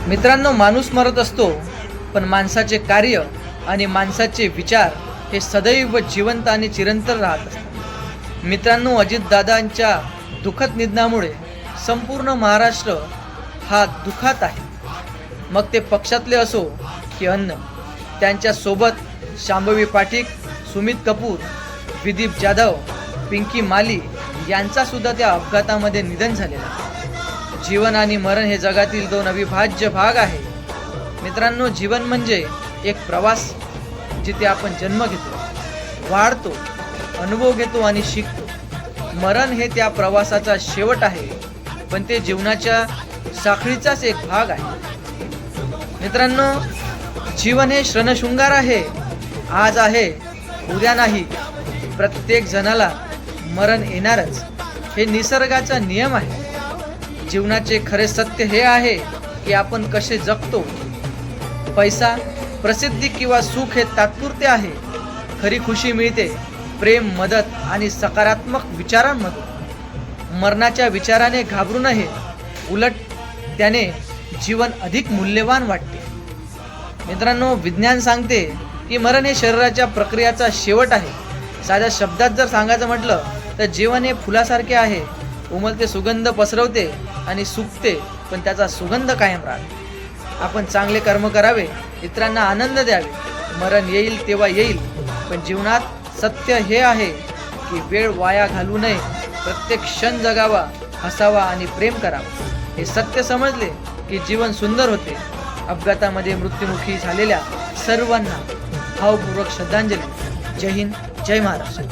मित्रांनो, माणूस मरत असतो, पण माणसाचे कार्य आणि माणसाचे विचार हे सदैव जिवंत आणि चिरंतन राहत असतात. मित्रांनो, अजितदादांच्या दुःखद निधनामुळे संपूर्ण महाराष्ट्र हा दुःखात आहे. मग ते पक्षातले असो की अन्य. त्यांच्यासोबत शांभवी पाठक, सुमित कपूर, विदीप जाधव, पिंकी माली यांचासुद्धा त्या अपघातामध्ये निधन झालेलं आहे. जीवन आणि मरण हे जगातील दोन अविभाज्य भाग आहे. मित्रांनो, जीवन म्हणजे एक प्रवास, जिथे आपण जन्म घेतो, वाढतो, अनुभव घेतो आणि शिकतो. मरण हे त्या प्रवासाचा शेवट आहे, पण ते जीवनाच्या साखळीचाच एक भाग आहे. मित्रांनो, जीवन हे श्रणशृंगार आहे. आज आहे, उद्या नाही. प्रत्येक जणाला मरण येणारच. हे निसर्गाचा नियम आहे. जीवनाचे खरे सत्य हे आहे की आपण कसे जगतो. पैसा, प्रसिद्धी किंवा सुख हे तात्पुरते आहे. खरी खुशी मिळते प्रेम, मदत आणि सकारात्मक विचारांमधून. मरणाच्या विचाराने घाबरू नये, उलट त्याने जीवन अधिक मूल्यवान वाटते. मित्रांनो, विज्ञान सांगते की मरण हे शरीराच्या प्रक्रियाचा शेवट आहे. साध्या शब्दात जर सांगायचं म्हटलं तर जीवन हे फुलासारखे आहे. उमलते, सुगंध पसरवते आणि सुकते, पण त्याचा सुगंध कायम राहते. आपण चांगले कर्म करावे, इतरांना आनंद द्यावे. मरण येईल तेव्हा येईल, पण जीवनात सत्य हे आहे की वेळ वाया घालू नये. प्रत्येक क्षण जगावा, हसावा आणि प्रेम करावा. हे सत्य समजले की जीवन सुंदर होते. अपघातामध्ये मृत्युमुखी झालेल्या सर्वांना भावपूर्वक श्रद्धांजली. जय हिंद, जय महाराष्ट्र.